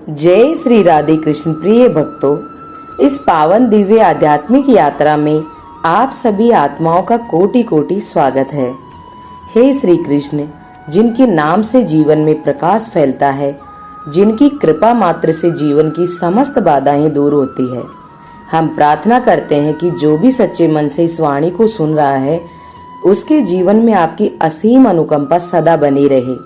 जय श्री राधे कृष्ण। प्रिय भक्तों, इस पावन दिव्य आध्यात्मिक यात्रा में आप सभी आत्माओं का कोटि कोटि स्वागत है। हे श्री कृष्ण, जिनके नाम से जीवन में प्रकाश फैलता है, जिनकी कृपा मात्र से जीवन की समस्त बाधाएं दूर होती है, हम प्रार्थना करते हैं कि जो भी सच्चे मन से इस वाणी को सुन रहा है, उसके जीवन में आपकी असीम अनुकंपा सदा बनी रहे,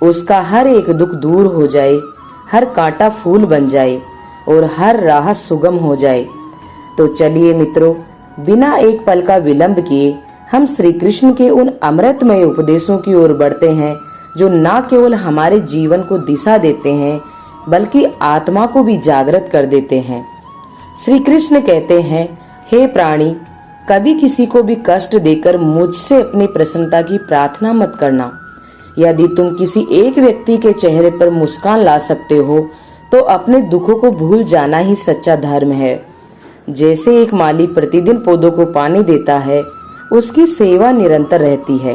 उसका हर एक दुख दूर हो जाए, हर कांटा फूल बन जाए और हर राह सुगम हो जाए। तो चलिए मित्रों, बिना एक पल का विलंब किए हम श्री कृष्ण के उन अमृतमय उपदेशों की ओर बढ़ते हैं, जो न केवल हमारे जीवन को दिशा देते हैं बल्कि आत्मा को भी जागृत कर देते हैं। श्री कृष्ण कहते हैं, हे प्राणी, कभी किसी को भी कष्ट देकर मुझसे अपनी प्रसन्नता की प्रार्थना मत करना। यदि तुम किसी एक व्यक्ति के चेहरे पर मुस्कान ला सकते हो तो अपने दुखों को भूल जाना ही सच्चा धर्म है। जैसे एक माली प्रतिदिन पौधों को पानी देता है, उसकी सेवा निरंतर रहती है,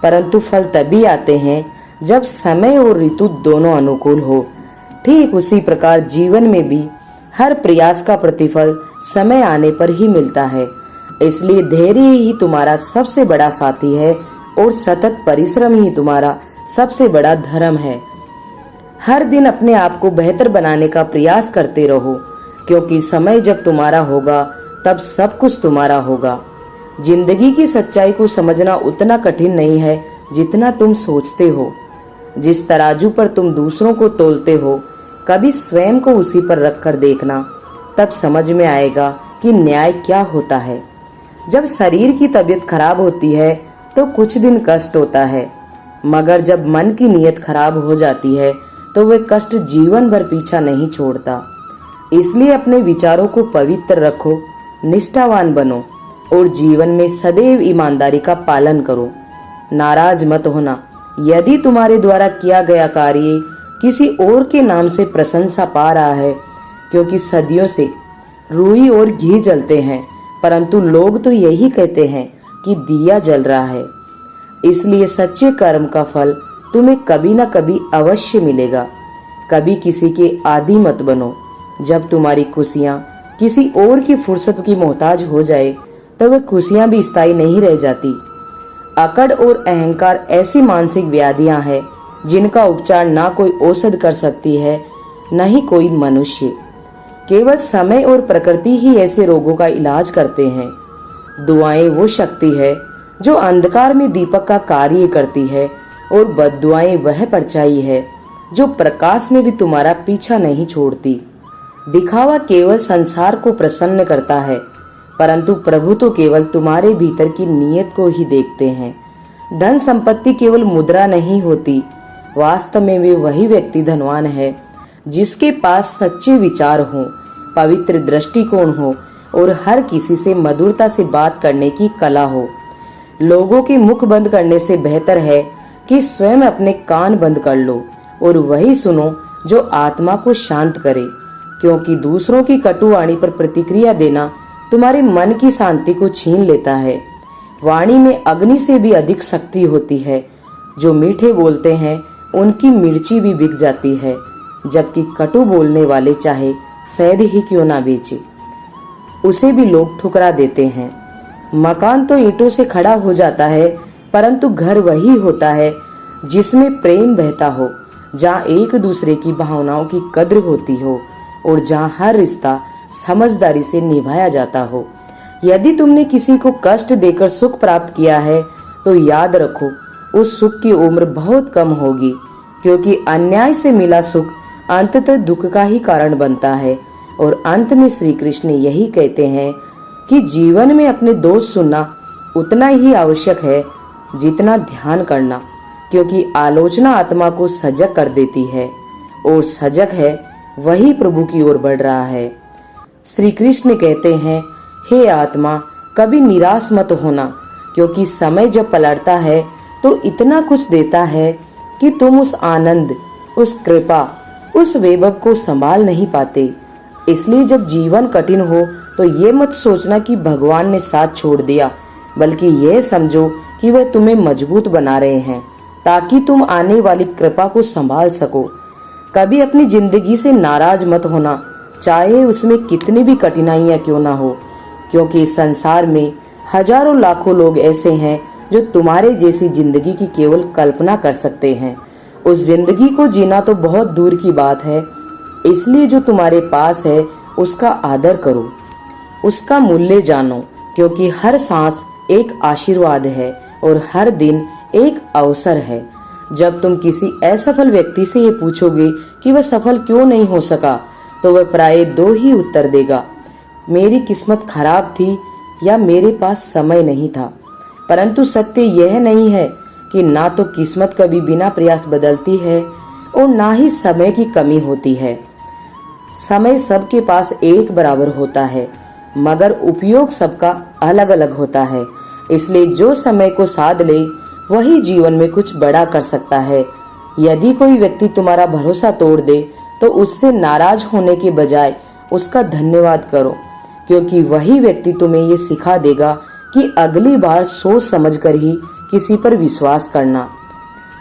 परंतु फल तभी आते हैं जब समय और ऋतु दोनों अनुकूल हो। ठीक उसी प्रकार जीवन में भी हर प्रयास का प्रतिफल समय आने पर ही मिलता है। इसलिए धैर्य ही तुम्हारा सबसे बड़ा साथी है और सतत परिश्रम ही तुम्हारा सबसे बड़ा धर्म है। हर दिन अपने आप को बेहतर बनाने का प्रयास करते रहो, क्योंकि समय जब तुम्हारा होगा तब सब कुछ तुम्हारा होगा। जिंदगी की सच्चाई को समझना उतना कठिन नहीं है जितना तुम सोचते हो। जिस तराजू पर तुम दूसरों को तोलते हो, कभी स्वयं को उसी पर रखकर देखना, तब समझ में आएगा कि न्याय क्या होता है। जब शरीर की तबीयत खराब होती है तो कुछ दिन कष्ट होता है, मगर जब मन की नीयत खराब हो जाती है तो वह कष्ट जीवन भर पीछा नहीं छोड़ता। इसलिए अपने विचारों को पवित्र रखो, निष्ठावान बनो और जीवन में सदैव ईमानदारी का पालन करो। नाराज मत होना यदि तुम्हारे द्वारा किया गया कार्य किसी और के नाम से प्रशंसा पा रहा है, क्योंकि सदियों से रुई और घी जलते हैं, परंतु लोग तो यही कहते हैं कि दिया जल रहा है। इसलिए सच्चे कर्म का फल तुम्हें कभी न कभी अवश्य मिलेगा। कभी किसी के आदी मत बनो। जब तुम्हारी खुशियां किसी और की फुर्सत की मोहताज हो जाए तो वह खुशियां भी स्थायी नहीं रह जाती। अकड़ और अहंकार ऐसी मानसिक व्याधियां हैं जिनका उपचार ना कोई औषध कर सकती है, न ही कोई मनुष्य। केवल समय और प्रकृति ही ऐसे रोगों का इलाज करते हैं। दुआएं वो शक्ति है जो अंधकार में दीपक का कार्य करती है, और बद्दुआएं वह परछाई है जो प्रकाश में भी तुम्हारा पीछा नहीं छोड़ती। दिखावा केवल संसार को प्रसन्न करता है, परंतु प्रभु तो केवल तुम्हारे भीतर की नीयत को ही देखते हैं। धन संपत्ति केवल मुद्रा नहीं होती, वास्तव में वे वही व्यक्ति धनवान है जिसके पास सच्चे विचार हो, पवित्र दृष्टिकोण हो और हर किसी से मधुरता से बात करने की कला हो। लोगों के मुख बंद करने से बेहतर है कि स्वयं अपने कान बंद कर लो और वही सुनो जो आत्मा को शांत करे, क्योंकि दूसरों की कटु वाणी पर प्रतिक्रिया देना तुम्हारे मन की शांति को छीन लेता है। वाणी में अग्नि से भी अधिक शक्ति होती है। जो मीठे बोलते हैं उनकी मिर्ची भी बिक जाती है, जबकि कटु बोलने वाले चाहे शहद ही क्यों ना बेचे, उसे भी लोग ठुकरा देते हैं। मकान तो ईंटों से खड़ा हो जाता है, परंतु घर वही होता है जिसमें प्रेम बहता हो, जहाँ एक दूसरे की भावनाओं की कद्र होती हो और जहाँ हर रिश्ता समझदारी से निभाया जाता हो। यदि तुमने किसी को कष्ट देकर सुख प्राप्त किया है तो याद रखो, उस सुख की उम्र बहुत कम होगी, क्योंकि अन्याय से मिला सुख अंततः दुख का ही कारण बनता है। और अंत में श्री कृष्ण यही कहते हैं कि जीवन में अपने दोष सुनना उतना ही आवश्यक है जितना ध्यान करना, क्योंकि आलोचना आत्मा को सजग कर देती है और सजग है वही प्रभु की ओर बढ़ रहा है। श्री कृष्ण कहते हैं, हे आत्मा, कभी निराश मत होना, क्योंकि समय जब पलटता है तो इतना कुछ देता है कि तुम उस आनंद, उस कृपा, उस वैभव को संभाल नहीं पाते। इसलिए जब जीवन कठिन हो तो ये मत सोचना कि भगवान ने साथ छोड़ दिया, बल्कि ये समझो कि वह तुम्हें मजबूत बना रहे हैं ताकि तुम आने वाली कृपा को संभाल सको। कभी अपनी जिंदगी से नाराज मत होना, चाहे उसमें कितनी भी कठिनाइयां क्यों ना हो, क्योंकि इस संसार में हजारों लाखों लोग ऐसे हैं जो तुम्हारे जैसी जिंदगी की केवल कल्पना कर सकते हैं। उस जिंदगी को जीना तो बहुत दूर की बात है, इसलिए जो तुम्हारे पास है उसका आदर करो, उसका मूल्य जानो, क्योंकि हर सांस एक आशीर्वाद है और हर दिन एक अवसर है। जब तुम किसी असफल व्यक्ति से ये पूछोगे कि वह सफल क्यों नहीं हो सका, तो वह प्राय दो ही उत्तर देगा, मेरी किस्मत खराब थी या मेरे पास समय नहीं था। परंतु सत्य यह नहीं है कि ना तो किस्मत कभी बिना प्रयास बदलती है और ना ही समय की कमी होती है। समय सबके पास एक बराबर होता है, मगर उपयोग सबका अलग अलग होता है। इसलिए जो समय को साध ले वही जीवन में कुछ बड़ा कर सकता है। यदि कोई व्यक्ति तुम्हारा भरोसा तोड़ दे तो उससे नाराज होने के बजाय उसका धन्यवाद करो, क्योंकि वही व्यक्ति तुम्हें ये सिखा देगा कि अगली बार सोच समझकर ही किसी पर विश्वास करना।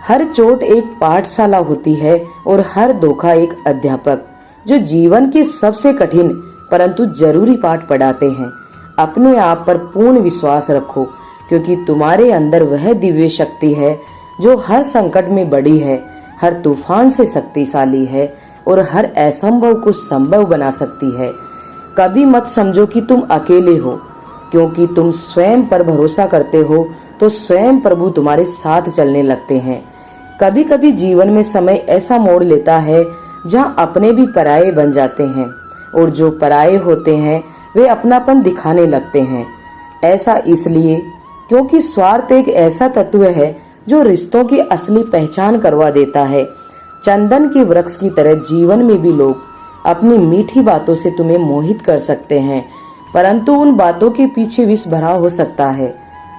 हर चोट एक पाठशाला होती है और हर धोखा एक अध्यापक, जो जीवन के सबसे कठिन परंतु जरूरी पाठ पढ़ाते हैं। अपने आप पर पूर्ण विश्वास रखो, क्योंकि तुम्हारे अंदर वह दिव्य शक्ति है जो हर संकट में बड़ी है, हर तूफान से शक्तिशाली है और हर असंभव को संभव बना सकती है। कभी मत समझो कि तुम अकेले हो, क्योंकि तुम स्वयं पर भरोसा करते हो तो स्वयं प्रभु तुम्हारे साथ चलने लगते हैं। कभी कभी जीवन में समय ऐसा मोड़ लेता है जहां अपने भी पराये बन जाते हैं और जो पराये होते हैं वे अपनापन दिखाने लगते हैं। ऐसा इसलिए क्योंकि स्वार्थ एक ऐसा तत्व है जो रिश्तों की असली पहचान करवा देता है। चंदन के वृक्ष की तरह जीवन में भी लोग अपनी मीठी बातों से तुम्हें मोहित कर सकते हैं, परंतु उन बातों के पीछे विष भरा हो सकता है।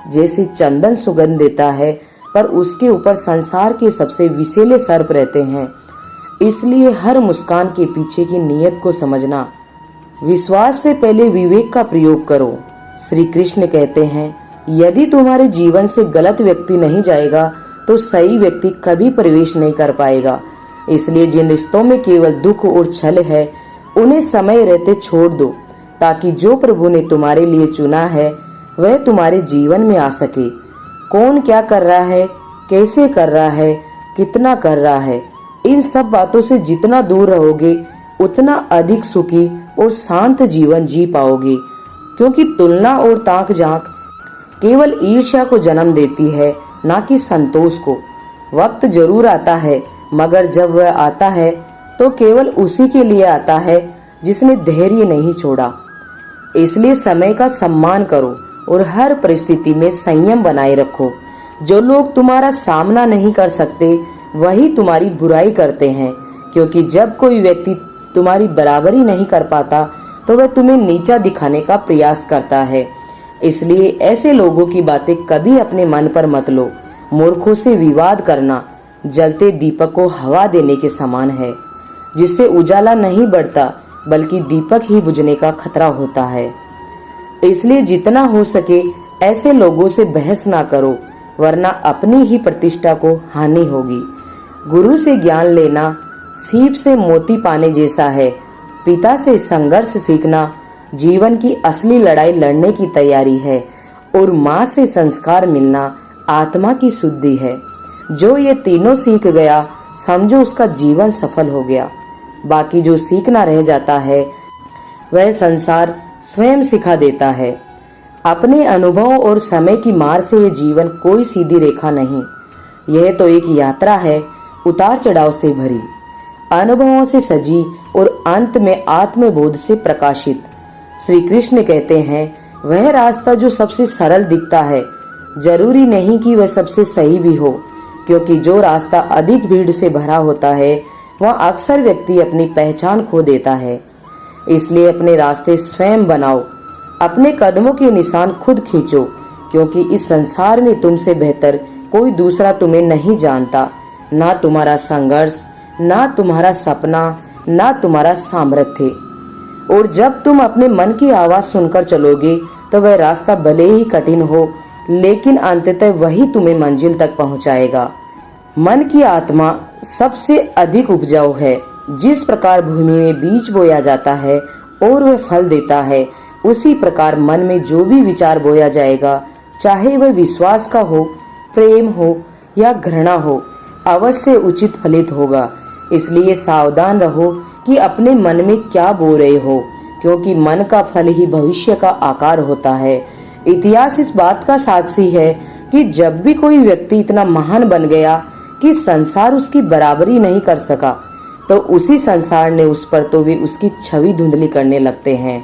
जैसे चंदन सुगंध देता है पर उसके ऊपर संसार के सबसे विषैले सर्प रहते हैं। इसलिए हर मुस्कान के पीछे की नीयत को समझना। विश्वास से पहले विवेक का प्रयोग करो। श्री कृष्ण कहते हैं, यदि तुम्हारे जीवन से गलत व्यक्ति नहीं जाएगा तो सही व्यक्ति कभी प्रवेश नहीं कर पाएगा। इसलिए जिन रिश्तों में केवल दुख और छल है उन्हें समय रहते छोड़ दो, ताकि जो प्रभु ने तुम्हारे लिए चुना है वह तुम्हारे जीवन में आ सके। कौन क्या कर रहा है, कैसे कर रहा है, कितना कर रहा है, इन सब बातों से जितना दूर रहोगे उतना अधिक सुखी और शांत जीवन जी पाओगे, क्योंकि तुलना और ताक झांक केवल ईर्ष्या को जन्म देती है, ना कि संतोष को। वक्त जरूर आता है, मगर जब वह आता है तो केवल उसी के लिए आता है जिसने धैर्य नहीं छोड़ा। इसलिए समय का सम्मान करो और हर परिस्थिति में संयम बनाए रखो। जो लोग तुम्हारा सामना नहीं कर सकते वही तुम्हारी बुराई करते हैं, क्योंकि जब कोई व्यक्ति तुम्हारी बराबरी नहीं कर पाता तो वह तुम्हें नीचा दिखाने का प्रयास करता है। इसलिए ऐसे लोगों की बातें कभी अपने मन पर मत लो। मूर्खों से विवाद करना जलते दीपक को हवा देने के समान है, जिससे उजाला नहीं बढ़ता बल्कि दीपक ही बुझने का खतरा होता है। इसलिए जितना हो सके ऐसे लोगों से बहस ना करो, वरना अपनी ही प्रतिष्ठा को हानि होगी। गुरु से ज्ञान लेना सीप से मोती पाने जैसा है। पिता से संघर्ष सीखना जीवन की असली लड़ाई लड़ने की तैयारी है, और माँ से संस्कार मिलना आत्मा की शुद्धि है। जो ये तीनों सीख गया समझो उसका जीवन सफल हो गया। बाकी जो सीखना रह जाता है वह संसार स्वयं सिखा देता है। अपने अनुभव और समय की मार से ये जीवन कोई सीधी रेखा नहीं, यह तो एक यात्रा है, उतार चढ़ाव से भरी, अनुभवों से सजी और अंत में आत्मबोध से प्रकाशित। श्री कृष्ण कहते हैं, वह रास्ता जो सबसे सरल दिखता है जरूरी नहीं कि वह सबसे सही भी हो, क्योंकि जो रास्ता अधिक भीड़ से भरा होता है वह अक्सर व्यक्ति अपनी पहचान खो देता है। इसलिए अपने रास्ते स्वयं बनाओ, अपने कदमों के निशान खुद खींचो, क्योंकि इस संसार में तुमसे बेहतर कोई दूसरा तुम्हें नहीं जानता। ना तुम्हारा संघर्ष, ना तुम्हारा सपना, ना तुम्हारा सामर्थ्य। और जब तुम अपने मन की आवाज सुनकर चलोगे तो वह रास्ता भले ही कठिन हो, लेकिन अंततः वही तुम्हें मंजिल तक पहुंचाएगा। मन की आत्मा सबसे अधिक उपजाऊ है, जिस प्रकार भूमि में बीज बोया जाता है और वह फल देता है, उसी प्रकार मन में जो भी विचार बोया जाएगा, चाहे वह विश्वास का हो, प्रेम हो या घृणा हो, अवश्य उचित फलित होगा। इसलिए सावधान रहो कि अपने मन में क्या बो रहे हो, क्योंकि मन का फल ही भविष्य का आकार होता है। इतिहास इस बात का साक्षी है कि जब भी कोई व्यक्ति इतना महान बन गया कि संसार उसकी बराबरी नहीं कर सका, तो उसी संसार ने उस पर तो वे उसकी छवि धुंधली करने लगते हैं।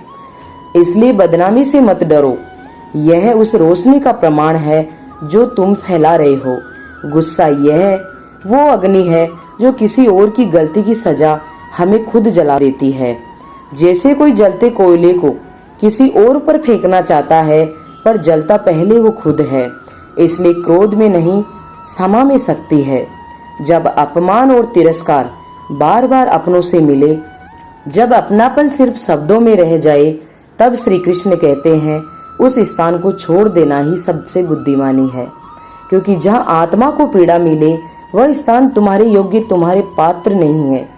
इसलिए बदनामी से मत डरो, यह उस रोशनी का प्रमाण है जो तुम फैला रहे हो। गुस्सा यह वो अग्नि है जो किसी और की गलती की सजा हमें खुद जला देती है। जैसे कोई जलते कोयले को किसी और पर फेंकना चाहता है, पर जलता पहले वो खुद है। इसलिए क्रोध में नहीं, क्षमा में शक्ति है। जब अपमान और तिरस्कार बार बार अपनों से मिले, जब अपनापन सिर्फ शब्दों में रह जाए, तब श्री कृष्ण कहते हैं उस स्थान को छोड़ देना ही सबसे बुद्धिमानी है। क्योंकि जहाँ आत्मा को पीड़ा मिले, वह स्थान तुम्हारे योग्य, तुम्हारे पात्र नहीं है।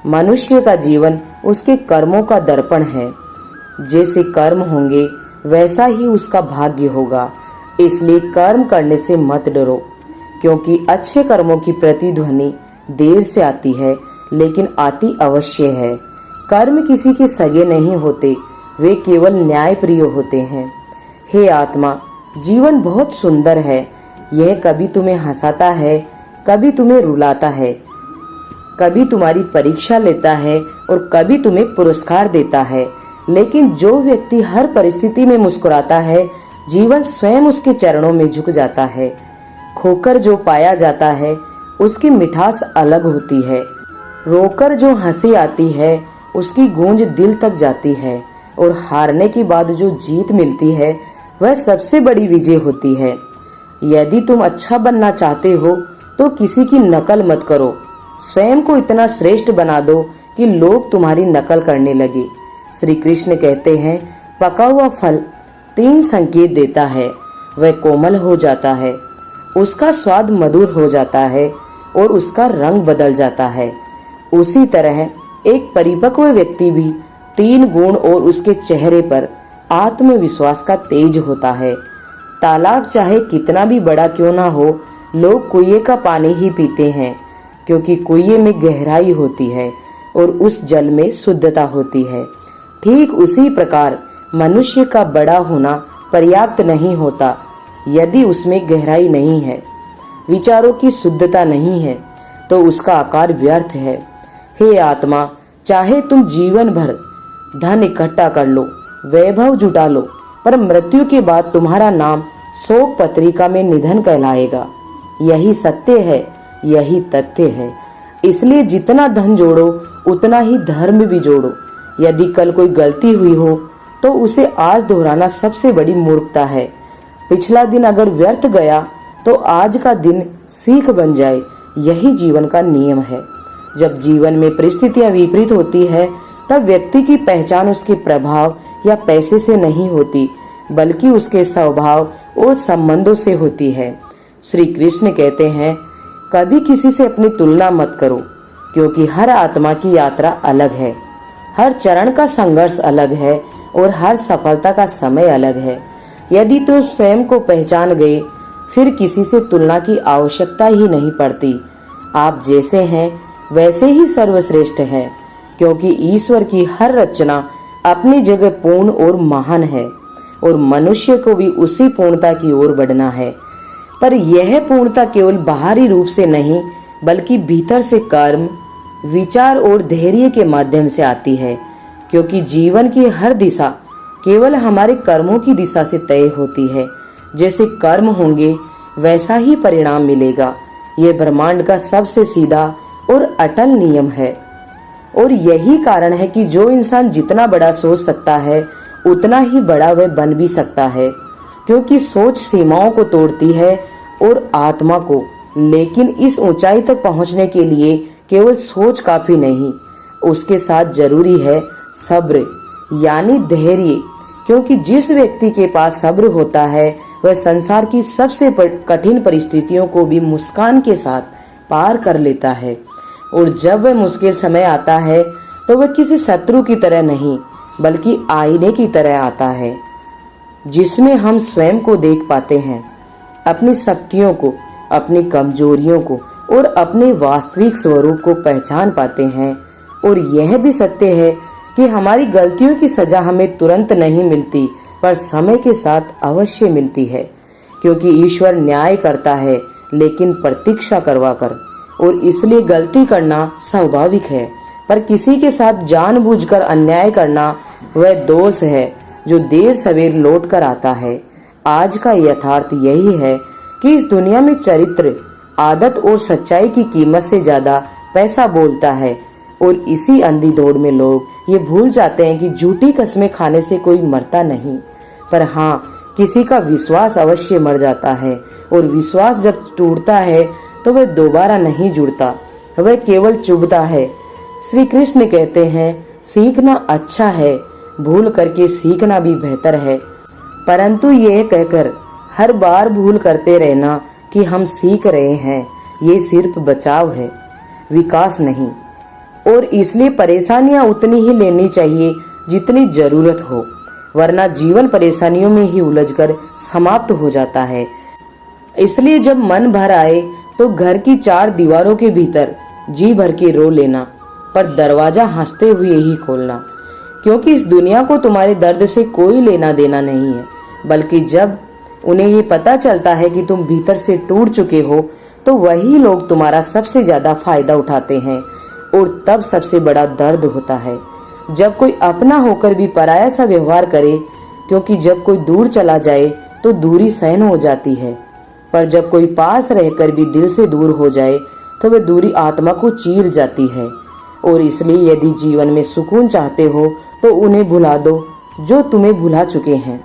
मनुष्य का जीवन उसके कर्मों का दर्पण है। जैसे कर्म होंगे वैसा ही उसका भाग्य होगा। इसलिए कर्म करने से मत डरो, क्योंकि अच्छे कर्मों की प्रतिध्वनि देर से आती है, लेकिन आती अवश्य है। कर्म किसी के सगे नहीं होते, वे केवल न्याय प्रिय होते हैं। हे आत्मा, जीवन बहुत सुंदर है। यह कभी तुम्हें हंसाता है, कभी तुम्हें रुलाता है, कभी तुम्हारी परीक्षा लेता है और कभी तुम्हें पुरस्कार देता है। लेकिन जो व्यक्ति हर परिस्थिति में मुस्कुराता है, जीवन स्वयं उसके चरणों में झुक जाता है। खोकर जो पाया जाता है, उसकी मिठास अलग होती है। रोकर जो हंसी आती है, उसकी गूंज दिल तक जाती है। और हारने के बाद जो जीत मिलती है, वह सबसे बड़ी विजय होती है। यदि तुम अच्छा बनना चाहते हो तो किसी की नकल मत करो। स्वयं को इतना श्रेष्ठ बना दो कि लोग तुम्हारी नकल करने लगे। श्री कृष्ण कहते हैं, पका हुआ फल 3 संकेत देता है। वह कोमल हो जाता है, उसका स्वाद मधुर हो जाता है और उसका रंग बदल जाता है। उसी तरह एक परिपक्व व्यक्ति भी 3 गुण और उसके चेहरे पर आत्मविश्वास का तेज होता है। तालाब चाहे कितना भी बड़ा क्यों ना हो, लोग कुएं का पानी ही पीते हैं, क्योंकि कुएं में गहराई होती है और उस जल में शुद्धता होती है। ठीक उसी प्रकार मनुष्य का बड़ा होना पर्याप्त नहीं होता यदि उसमें गहराई नहीं है, विचारों की शुद्धता नहीं है, तो उसका आकार व्यर्थ है। हे आत्मा, चाहे तुम जीवन भर धन इकट्ठा कर लो, वैभव जुटा लो, पर मृत्यु के बाद तुम्हारा नाम शोक पत्रिका में निधन कहलाएगा। यही सत्य है, यही तथ्य है। इसलिए जितना धन जोड़ो उतना ही धर्म भी जोड़ो। यदि कल कोई गलती हुई हो तो उसे आज दोहराना सबसे बड़ी मूर्खता है। पिछला दिन अगर व्यर्थ गया तो आज का दिन सीख बन जाए, यही जीवन का नियम है। जब जीवन में परिस्थितियां विपरीत होती है, तब व्यक्ति की पहचान उसके प्रभाव या पैसे से नहीं होती, बल्कि उसके स्वभाव और संबंधों से होती है। श्री कृष्ण कहते हैं, कभी किसी से अपनी तुलना मत करो, क्योंकि हर आत्मा की यात्रा अलग है, हर चरण का संघर्ष अलग है और हर सफलता का समय अलग है। यदि तुम स्वयं को पहचान गए, फिर किसी से तुलना की आवश्यकता ही नहीं पड़ती। आप जैसे हैं वैसे ही सर्वश्रेष्ठ हैं, क्योंकि ईश्वर की हर रचना अपनी जगह पूर्ण और महान है और मनुष्य को भी उसी पूर्णता की ओर बढ़ना है। पर यह पूर्णता केवल बाहरी रूप से नहीं, बल्कि भीतर से कर्म, विचार और धैर्य के माध्यम से आती है, क्योंकि जीवन की हर दिशा केवल हमारे कर्मों की दिशा से तय होती है। जैसे कर्म होंगे वैसा ही परिणाम मिलेगा। यह ब्रह्मांड का सबसे सीधा और अटल नियम है। और यही कारण है कि जो इंसान जितना बड़ा सोच सकता है, उतना ही बड़ा वह बन भी सकता है, क्योंकि सोच सीमाओं को तोड़ती है और आत्मा को। लेकिन इस ऊंचाई तक पहुंचने के लिए केवल सोच काफी नहीं, उसके साथ जरूरी है सब्र, यानी धैर्य। क्योंकि जिस व्यक्ति के पास सब्र होता है, वह संसार की सबसे कठिन परिस्थितियों को भी मुस्कान के साथ पार कर लेता है। और जब वह मुश्किल समय आता है तो वह किसी शत्रु की तरह नहीं बल्कि आईने की तरह आता है, जिसमें हम स्वयं को देख पाते हैं, अपनी शक्तियों को, अपनी कमजोरियों को और अपने वास्तविक स्वरूप को पहचान पाते हैं। और यह भी सत्य है कि हमारी गलतियों की सजा हमें तुरंत नहीं मिलती, पर समय के साथ अवश्य मिलती है, क्योंकि ईश्वर न्याय करता है लेकिन प्रतीक्षा करवाकर। और इसलिए गलती करना स्वाभाविक है, पर किसी के साथ जानबूझकर अन्याय करना वह दोष है जो देर सवेर लौट कर आता है। आज का यथार्थ यही है कि इस दुनिया में चरित्र, आदत और सच्चाई की कीमत से ज्यादा पैसा बोलता है। और इसी अंधी दौड़ में लोग ये भूल जाते हैं कि झूठी कसमें खाने से कोई मरता नहीं, पर हाँ, किसी का विश्वास अवश्य मर जाता है। और विश्वास जब टूटता है तो वह दोबारा नहीं जुड़ता, वह केवल चुभता है। श्री कृष्ण कहते हैं, सीखना अच्छा है, भूल करके सीखना भी बेहतर है। परंतु यह कहकर हर बार भूल करते रहना कि हम सीख रहे हैं, ये सिर्फ बचाव है, विकास नहीं। और इसलिए परेशानियां उतनी ही लेनी चाहिए जितनी जरूरत हो, वरना जीवन परेशानियों में ही उलझकर समाप्त हो जाता है। इसलिए जब मन भर आए तो घर की 4 दीवारों के भीतर जी भर के रो लेना, पर दरवाजा हंसते हुए ही खोलना, क्योंकि इस दुनिया को तुम्हारे दर्द से कोई लेना देना नहीं है। बल्कि जब उन्हें ये पता चलता है कि तुम भीतर से टूट चुके हो, तो वही लोग तुम्हारा सबसे ज्यादा फायदा उठाते हैं। और तब सबसे बड़ा दर्द होता है जब कोई अपना होकर भी पराया सा व्यवहार करे, क्योंकि जब कोई दूर चला जाए तो दूरी सहन हो जाती है, पर जब कोई पास रहकर भी दिल से दूर हो जाए तो वह दूरी आत्मा को चीर जाती है। और इसलिए यदि जीवन में सुकून चाहते हो तो उन्हें भुला दो जो तुम्हें भुला चुके हैं,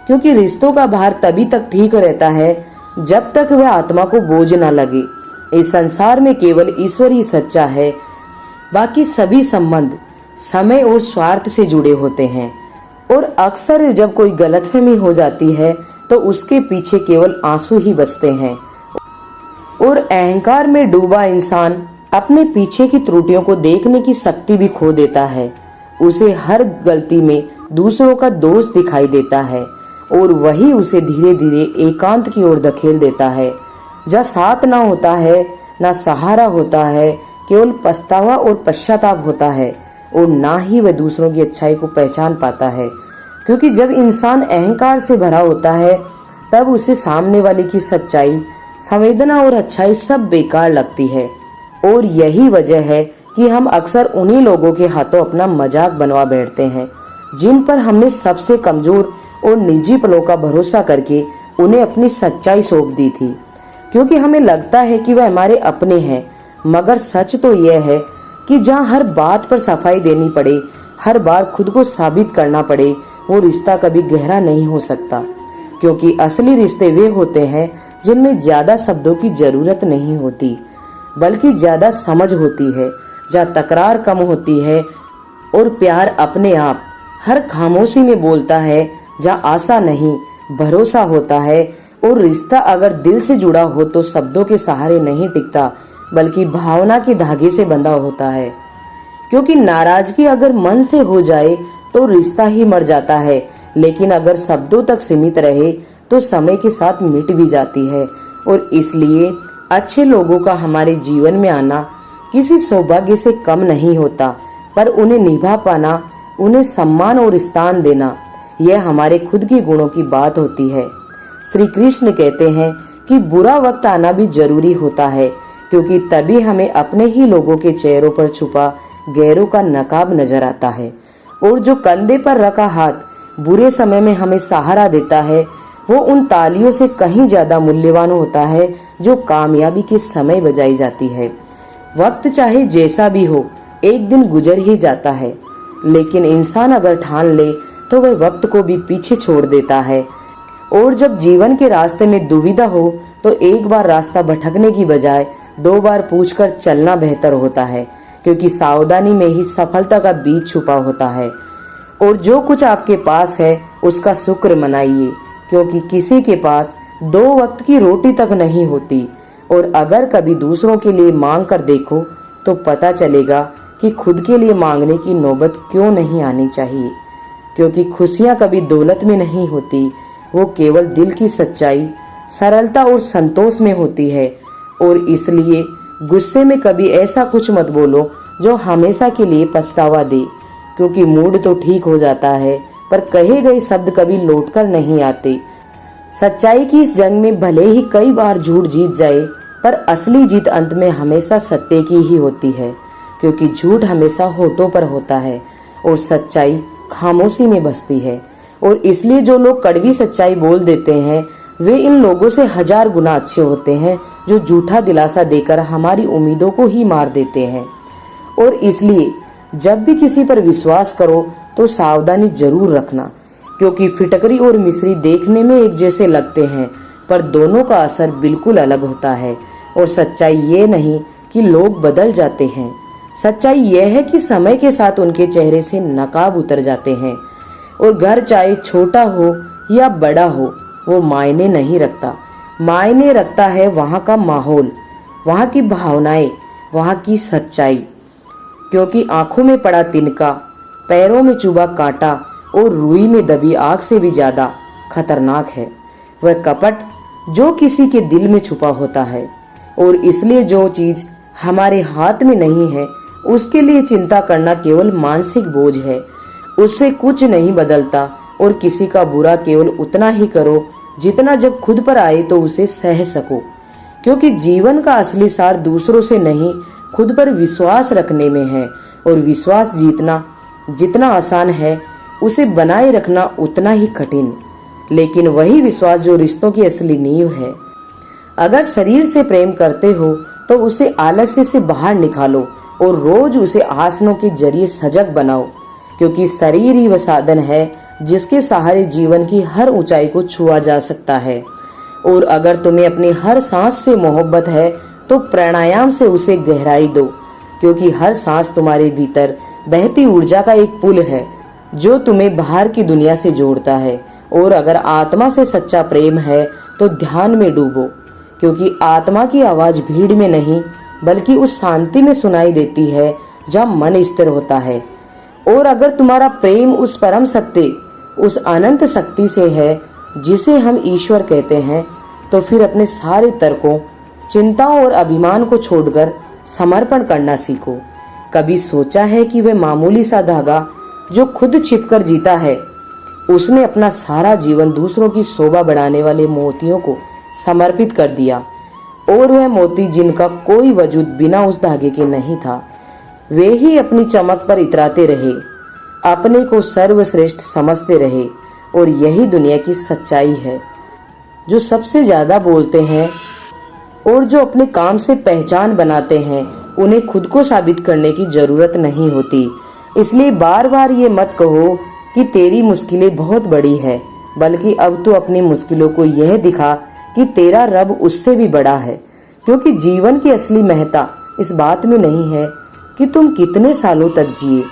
क्योंकि रिश्तों का भार तभी तक ठीक रहता है जब तक वह आत्मा को बोझ न लगे। इस संसार में केवल ईश्वर ही सच्चा है, बाकी सभी संबंध समय और स्वार्थ से जुड़े होते हैं। और अक्सर जब कोई गलतफहमी हो जाती है तो उसके पीछे केवल आंसू ही बचते हैं। और अहंकार में डूबा इंसान अपने पीछे की त्रुटियों को देखने की शक्ति भी खो देता है। उसे हर गलती में दूसरों का दोष दिखाई देता है और वही उसे धीरे धीरे एकांत की ओर धकेल देता है, जहाँ साथ ना होता है, ना सहारा होता है, केवल पछतावा और पश्चाताप होता है। और ना ही वह दूसरों की अच्छाई को पहचान पाता है, क्योंकि जब इंसान अहंकार से भरा होता है तब उसे सामने वाले की सच्चाई, संवेदना और अच्छाई सब बेकार लगती है। और यही वजह है कि हम अक्सर उन्हीं लोगों के हाथों अपना मजाक बनवा बैठते हैं जिन पर हमने सबसे कमजोर और निजी पलों का भरोसा करके उन्हें अपनी सच्चाई सौंप दी थी, क्योंकि हमें लगता है कि वह हमारे अपने हैं। मगर सच तो यह है कि जहाँ हर बात पर सफाई देनी पड़े, हर बार खुद को साबित करना पड़े, वो रिश्ता कभी गहरा नहीं हो सकता। क्योंकि असली रिश्ते वे होते हैं जिनमें ज्यादा शब्दों की जरूरत नहीं होती, बल्कि ज्यादा समझ होती है, जहाँ तकरार कम होती है और प्यार अपने आप हर खामोशी में बोलता है, जहाँ आशा नहीं भरोसा होता है। और रिश्ता अगर दिल से जुड़ा हो तो शब्दों के सहारे नहीं टिकता, बल्कि भावना के धागे से बंधा होता है। क्योंकि नाराजगी अगर मन से हो जाए तो रिश्ता ही मर जाता है, लेकिन अगर शब्दों तक सीमित रहे तो समय के साथ मिट भी जाती है। और इसलिए अच्छे लोगों का हमारे जीवन में आना किसी सौभाग्य से कम नहीं होता, पर उन्हें निभा पाना, उन्हें सम्मान और स्थान देना, यह हमारे खुद के गुणों की बात होती है। श्री कृष्ण कहते हैं कि बुरा वक्त आना भी जरूरी होता है, क्योंकि तभी हमें अपने ही लोगों के चेहरों पर छुपा गैरों का नकाब नजर आता है। और जो कंधे पर रखा हाथ बुरे समय में हमें सहारा देता है, वो उन तालियों से कहीं ज्यादा मूल्यवान होता है जो कामयाबी के समय बजाई जाती है। वक्त चाहे जैसा भी हो, एक दिन गुजर ही जाता है, लेकिन इंसान अगर ठान ले तो वह वक्त को भी पीछे छोड़ देता है। और जब जीवन के रास्ते में दुविधा हो तो एक बार रास्ता भटकने की बजाय 2 बार पूछकर चलना बेहतर होता है, क्योंकि सावधानी में ही सफलता का बीज छुपा होता है। और जो कुछ आपके पास है उसका शुक्र मनाइए, क्योंकि किसी के पास 2 वक्त की रोटी तक नहीं होती। और अगर कभी दूसरों के लिए मांग कर देखो तो पता चलेगा कि खुद के लिए मांगने की नौबत क्यों नहीं आनी चाहिए। क्योंकि खुशियां कभी दौलत में नहीं होती, वो केवल दिल की सच्चाई, सरलता और संतोष में होती है। और इसलिए गुस्से में कभी ऐसा कुछ मत बोलो जो हमेशा के लिए पछतावा दे, क्योंकि मूड तो ठीक हो जाता है पर कहे गए शब्द कभी लौटकर नहीं आते। सच्चाई की इस जंग में भले ही कई बार झूठ जीत जाए, पर असली जीत अंत में हमेशा सत्य की ही होती है, क्योंकि झूठ हमेशा होठों पर होता है और सच्चाई खामोशी में बसती है। और इसलिए जो लोग कड़वी सच्चाई बोल देते हैं वे इन लोगों से 1000 गुना अच्छे होते हैं जो झूठा दिलासा देकर हमारी उम्मीदों को ही मार देते हैं। और इसलिए जब भी किसी पर विश्वास करो तो सावधानी जरूर रखना, क्योंकि फिटकरी और मिश्री देखने में एक जैसे लगते हैं पर दोनों का असर बिल्कुल अलग होता है। और सच्चाई ये नहीं कि लोग बदल जाते हैं, सच्चाई यह है कि समय के साथ उनके चेहरे से नकाब उतर जाते हैं। और घर चाहे छोटा हो या बड़ा हो वो मायने नहीं रखता, मायने रखता है वहाँ का माहौल, वहाँ की भावनाएं, वहाँ की सच्चाई। क्योंकि आंखों में पड़ा तिनका, पैरों में चुभा कांटा और रुई में दबी आग से भी ज्यादा खतरनाक है वह कपट जो किसी के दिल में छुपा होता है। और इसलिए जो चीज हमारे हाथ में नहीं है उसके लिए चिंता करना केवल मानसिक बोझ है, उससे कुछ नहीं बदलता। और किसी का बुरा केवल उतना ही करो जितना जब खुद पर आए तो उसे सह सको, क्योंकि जीवन का असली सार दूसरों से नहीं खुद पर विश्वास रखने में है। और विश्वास जीतना जितना आसान है उसे बनाए रखना उतना ही कठिन, लेकिन वही विश्वास जो रिश्तों की असली नींव है। अगर शरीर से प्रेम करते हो तो उसे आलस्य से बाहर निकालो और रोज उसे आसनों के जरिए सजग बनाओ, क्योंकि शरीर ही वह साधन है जिसके सहारे जीवन की हर ऊंचाई को छुआ जा सकता है। और अगर तुम्हें अपनी हर सांस से मोहब्बत है तो प्राणायाम से उसे गहराई दो, क्योंकि हर सांस तुम्हारे भीतर बहती ऊर्जा का एक पुल है जो तुम्हें बाहर की दुनिया से जोड़ता है। और अगर आत्मा से सच्चा प्रेम है तो ध्यान में डूबो, क्योंकि आत्मा की आवाज भीड़ में नहीं बल्कि उस शांति में सुनाई देती है जहाँ मन स्थिर होता है। और अगर तुम्हारा प्रेम उस परम सत्य, उस अनंत शक्ति से है जिसे हम ईश्वर कहते हैं, तो फिर अपने सारे तर्कों, चिंताओं और अभिमान को छोड़कर समर्पण करना सीखो। कभी सोचा है कि वह मामूली सा धागा जो खुद छिपकर जीता है, उसने अपना सारा जीवन दूसरों की शोभा बढ़ाने वाले मोतियों को समर्पित कर दिया। और वह मोती जिनका कोई वजूद बिना उस धागे के नहीं था, वे ही अपनी चमक पर इतराते रहे, अपने को सर्वश्रेष्ठ समझते रहे। और यही दुनिया की सच्चाई है। जो सबसे ज्यादा बोलते हैं और जो अपने काम से पहचान बनाते हैं, उन्हें खुद को साबित करने की जरूरत नहीं होती। इसलिए बार बार ये मत कहो कि तेरी मुश्किलें बहुत बड़ी है, बल्कि अब तो अपनी मुश्किलों को यह दिखा कि तेरा रब उससे भी बड़ा है। क्योंकि जीवन की असली महत्ता इस बात में नहीं है कि तुम कितने सालों तक जिए,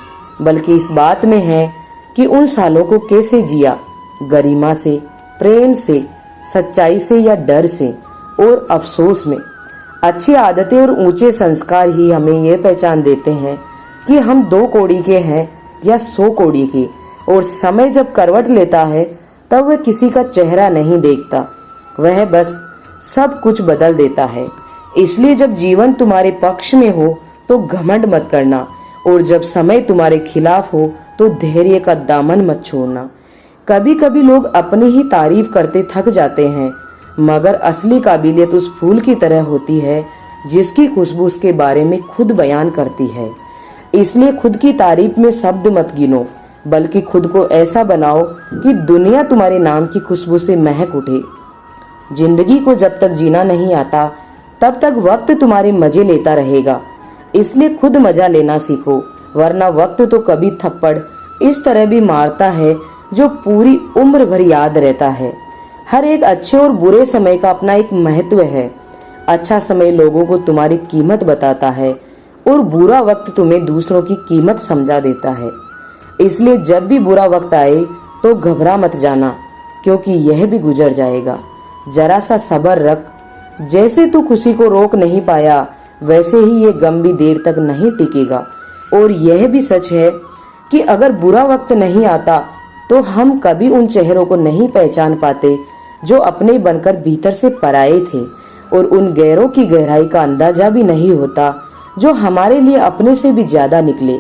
बल्कि इस बात में है कि उन सालों को कैसे जिया, गरिमा से, प्रेम से, सच्चाई से या डर से और अफसोस में। अच्छी आदतें और ऊंचे संस्कार ही हमें यह पहचान देते हैं कि हम 2 कौड़ी के हैं या 100 कौड़ी के। और समय जब करवट लेता है तब वह किसी का चेहरा नहीं देखता, वह बस सब कुछ बदल देता है। इसलिए जब जीवन तुम्हारे पक्ष में हो तो घमंड मत करना, और जब समय तुम्हारे खिलाफ हो तो धैर्य का दामन मत छोड़ना। कभी कभी लोग अपनी ही तारीफ करते थक जाते हैं, मगर असली काबिलियत उस फूल की तरह होती है जिसकी खुशबू उसके बारे में खुद बयान करती है। इसलिए खुद की तारीफ में शब्द मत गिनो, बल्कि खुद को ऐसा बनाओ कि दुनिया तुम्हारे नाम की खुशबू से महक उठे। जिंदगी को जब तक जीना नहीं आता तब तक वक्त तुम्हारे मजे लेता रहेगा। इसलिए खुद मजा लेना सीखो, वरना वक्त तो कभी थप्पड़ इस तरह भी मारता है जो पूरी उम्र भर याद रहता है। हर एक अच्छे और बुरे समय का अपना एक महत्व है। अच्छा समय लोगों को तुम्हारी कीमत बताता है और बुरा वक्त तुम्हें दूसरों की कीमत समझा देता है। इसलिए जब भी बुरा वक्त आए तो घबरा मत जाना, क्योंकि यह भी गुजर जाएगा। जरा सा सब्र रख। जैसे तू खुशी को रोक नहीं पाया, वैसे ही ये गम भी देर तक नहीं टिकेगा। और यह भी सच है कि अगर बुरा वक्त नहीं आता तो हम कभी उन चेहरों को नहीं पहचान पाते जो अपने बनकर भीतर से पराये थे, और उन गैरों की गहराई का अंदाजा भी नहीं होता जो हमारे लिए अपने से भी ज्यादा निकले।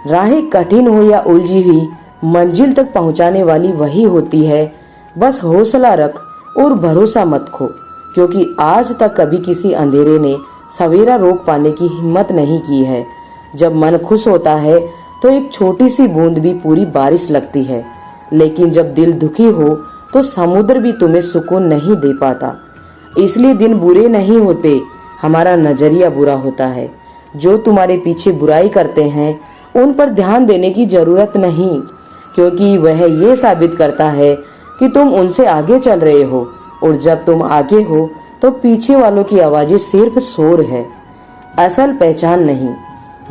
राहें कठिन हो या उलझी हुई, मंजिल तक पहुंचाने वाली वही होती है। बस हौसला रख और भरोसा मत खो, क्योंकि आज तक कभी किसी अंधेरे ने सवेरा रोक पाने की हिम्मत नहीं की है। जब मन खुश होता है तो एक छोटी सी बूंद भी पूरी बारिश लगती है, लेकिन जब दिल दुखी हो तो समुद्र भी तुम्हें सुकून नहीं दे पाता। इसलिए दिन बुरे नहीं होते, हमारा नजरिया बुरा होता है। जो तुम्हारे पीछे बुराई करते हैं उन पर ध्यान देने की जरूरत नहीं, क्योंकि वह ये साबित करता है कि तुम उनसे आगे चल रहे हो, और जब तुम आगे हो तो पीछे वालों की आवाजें सिर्फ शोर है, असल पहचान नहीं।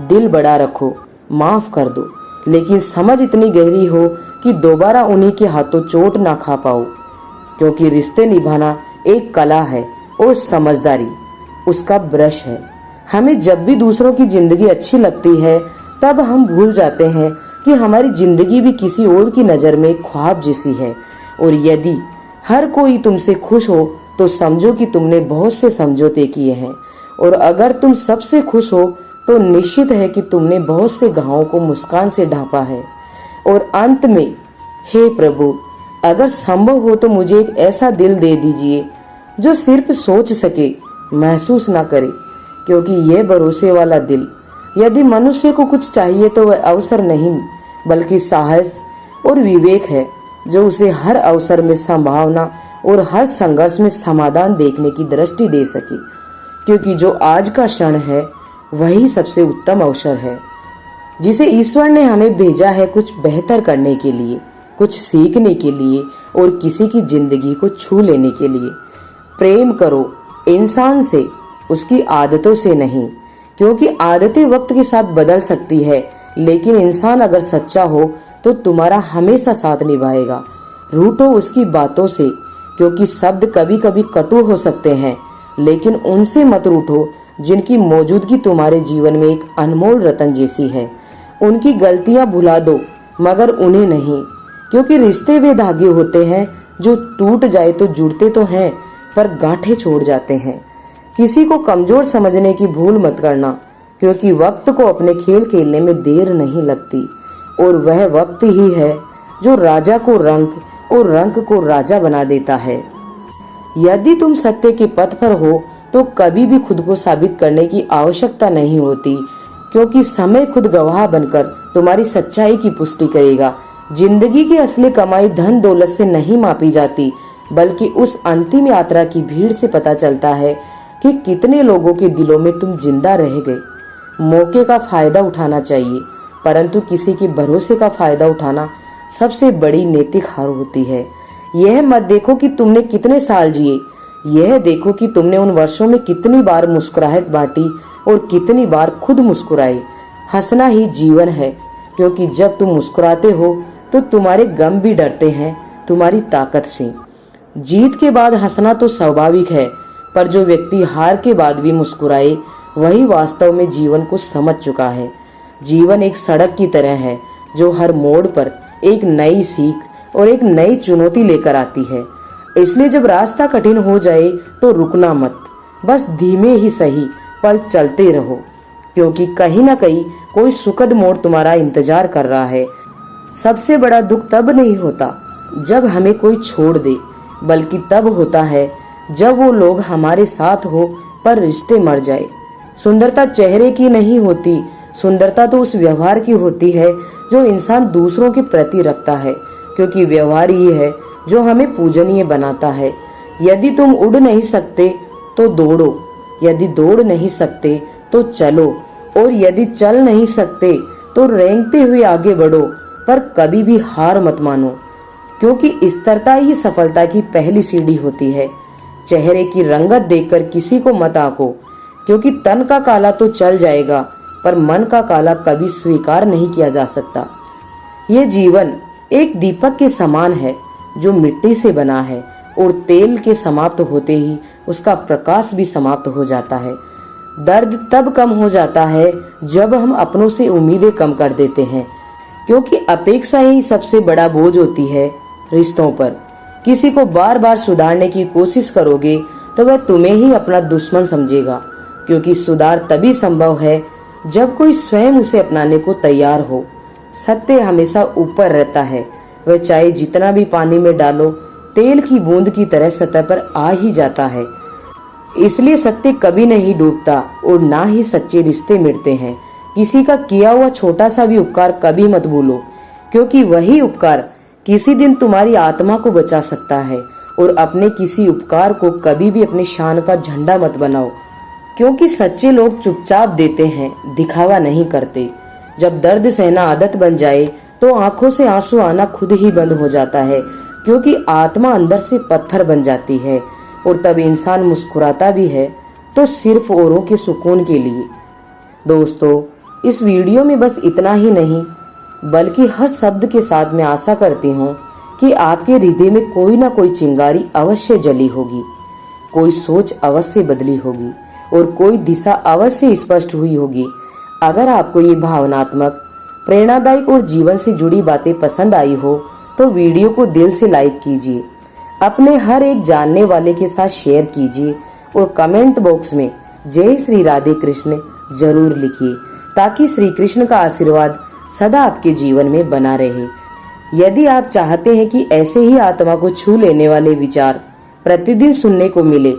दिल बड़ा रखो, माफ कर दो, लेकिन समझ इतनी गहरी हो कि दोबारा उन्हीं के हाथों चोट ना खा पाओ, क्योंकि रिश्ते निभाना एक कला है और समझदारी उसका ब्रश है। हमें जब भी दूसरों की जिंदगी अच्छी लगती है तब हम भूल जाते हैं कि हमारी जिंदगी भी किसी और की नजर में ख्वाब जैसी है। और यदि हर कोई तुमसे खुश हो तो समझो कि तुमने बहुत से समझौते किए हैं, और अगर तुम सबसे खुश हो तो निश्चित है कि तुमने बहुत से घावों को मुस्कान से ढांपा है। और अंत में, हे प्रभु, अगर संभव हो तो मुझे एक ऐसा दिल दे दीजिए जो सिर्फ सोच सके, महसूस ना करे, क्योंकि यह भरोसे वाला दिल यदि मनुष्य को कुछ चाहिए तो वह अवसर नहीं बल्कि साहस और विवेक है, जो उसे हर अवसर में संभावना और हर संघर्ष में समाधान देखने की दृष्टि दे सके। क्योंकि जो आज का क्षण है वही सबसे उत्तम अवसर है, जिसे ईश्वर ने हमें भेजा है कुछ बेहतर करने के लिए, कुछ सीखने के लिए और किसी की जिंदगी को छू लेने के लिए। प्रेम करो इंसान से, उसकी आदतों से नहीं, क्योंकि आदतें वक्त के साथ बदल सकती है, लेकिन इंसान अगर सच्चा हो तो तुम्हारा हमेशा साथ निभाएगा। रूठो उसकी बातों से, क्योंकि शब्द कभी कभी कटु हो सकते हैं, लेकिन उनसे मत रूठो जिनकी मौजूदगी तुम्हारे जीवन में एक अनमोल रतन जैसी है। उनकी गलतियां भुला दो मगर उन्हें नहीं, क्योंकि रिश्ते वे धागे होते हैं जो टूट जाए तो जुड़ते तो हैं पर गांठें छोड़ जाते हैं। किसी को कमजोर समझने की भूल मत करना, क्योंकि वक्त को अपने खेल खेलने में देर नहीं लगती, और वह वक्त ही है जो राजा को रंक और रंक को राजा बना देता है। यदि तुम सत्य के पथ पर हो तो कभी भी खुद को साबित करने की आवश्यकता नहीं होती, क्योंकि समय खुद गवाह बनकर तुम्हारी सच्चाई की पुष्टि करेगा। जिंदगी की असली कमाई धन दौलत से नहीं मापी जाती, बल्कि उस अंतिम यात्रा की भीड़ से पता चलता है कि कितने लोगों के दिलों में तुम जिंदा रह गए। मौके का फायदा उठाना चाहिए, परंतु किसी के भरोसे का फायदा उठाना सबसे बड़ी नैतिक हार होती है। यह मत देखो कि तुमने कितने साल जिए, यह देखो कि तुमने उन वर्षों में कितनी बार मुस्कुराहट बांटी और कितनी बार खुद मुस्कुराए। हंसना ही जीवन है, क्योंकि जब तुम मुस्कुराते हो तो तुम्हारे गम भी डरते हैं तुम्हारी ताकत से। जीत के बाद हंसना तो स्वाभाविक है, पर जो व्यक्ति हार के बाद भी मुस्कुराए वही वास्तव में जीवन को समझ चुका है। जीवन एक सड़क की तरह है जो हर मोड़ पर एक नई सीख और एक नई चुनौती लेकर आती है। इसलिए जब रास्ता कठिन हो जाए तो रुकना मत, बस धीमे ही सही पल चलते रहो, क्योंकि कहीं ना कहीं कोई सुखद मोड़ तुम्हारा इंतजार कर रहा है। सबसे बड़ा दुख तब नहीं होता जब हमें कोई छोड़ दे, बल्कि तब होता है जब वो लोग हमारे साथ हो पर रिश्ते मर जाए। सुंदरता चेहरे की नहीं होती, सुंदरता तो उस व्यवहार की होती है जो इंसान दूसरों के प्रति रखता है, क्योंकि व्यवहार ही है जो हमें पूजनीय बनाता है। यदि तुम उड़ नहीं सकते तो दौड़ो, यदि दौड़ नहीं सकते तो चलो, और यदि चल नहीं सकते तो रेंगते हुए आगे बढ़ो, पर कभी भी हार मत मानो, क्योंकि स्थिरता ही सफलता की पहली सीढ़ी होती है। चेहरे की रंगत देखकर किसी को मत आंको, क्योंकि तन का काला तो चल जाएगा पर मन का काला कभी स्वीकार नहीं किया जा सकता। ये जीवन एक दीपक के समान है जो मिट्टी से बना है, और तेल के समाप्त होते ही उसका प्रकाश भी समाप्त हो जाता है। दर्द तब कम हो जाता है जब हम अपनों से उम्मीदें कम कर देते हैं, क्योंकि अपेक्षा ही सबसे बड़ा बोझ होती है रिश्तों पर। किसी को बार बार सुधारने की कोशिश करोगे तो वह तुम्हें ही अपना दुश्मन समझेगा, क्योंकि सुधार तभी संभव है जब कोई स्वयं उसे अपनाने को तैयार हो। सत्य हमेशा ऊपर रहता है, वह चाहे जितना भी पानी में डालो तेल की बूंद की तरह सतह पर आ ही जाता है। इसलिए सत्य कभी नहीं डूबता और ना ही सच्चे रिश्ते मिटते हैं। किसी का किया हुआ छोटा सा भी उपकार कभी मत भूलो, क्योंकि वही उपकार किसी दिन तुम्हारी आत्मा को बचा सकता है। और अपने किसी उपकार को कभी भी अपनी शान का झंडा मत बनाओ, क्योंकि सच्चे लोग चुपचाप देते हैं, दिखावा नहीं करते। जब दर्द सहना आदत बन जाए तो आंखों से आंसू आना खुद ही बंद हो जाता है, क्योंकि आत्मा अंदर से पत्थर बन जाती है। और तब इंसान मुस्कुराता भी है तो सिर्फ औरों के सुकून के लिए। दोस्तों, इस वीडियो में बस इतना ही नहीं, बल्कि हर शब्द के साथ मैं आशा करती हूँ कि आपके हृदय में कोई ना कोई चिंगारी अवश्य जली होगी, कोई सोच अवश्य बदली होगी और कोई दिशा अवश्य स्पष्ट हुई होगी। अगर आपको ये भावनात्मक, प्रेरणादायक और जीवन से जुड़ी बातें पसंद आई हो तो वीडियो को दिल से लाइक कीजिए, अपने हर एक जानने वाले के साथ शेयर कीजिए और कमेंट बॉक्स में जय श्री राधे कृष्ण जरूर लिखिए, ताकि श्री कृष्ण का आशीर्वाद सदा आपके जीवन में बना रहे। यदि आप चाहते हैं कि ऐसे ही आत्मा को छू लेने वाले विचार प्रतिदिन सुनने को मिले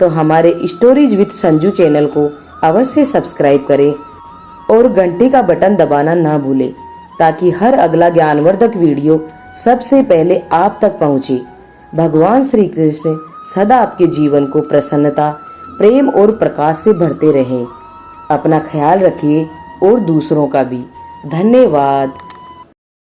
तो हमारे स्टोरीज विद संजू चैनल को अवश्य सब्सक्राइब करें और घंटे का बटन दबाना ना भूलें, ताकि हर अगला ज्ञानवर्धक वीडियो सबसे पहले आप तक पहुंचे। भगवान श्री कृष्ण सदा आपके जीवन को प्रसन्नता, प्रेम और प्रकाश से भरते रहें। अपना ख्याल रखिए और दूसरों का भी। धन्यवाद।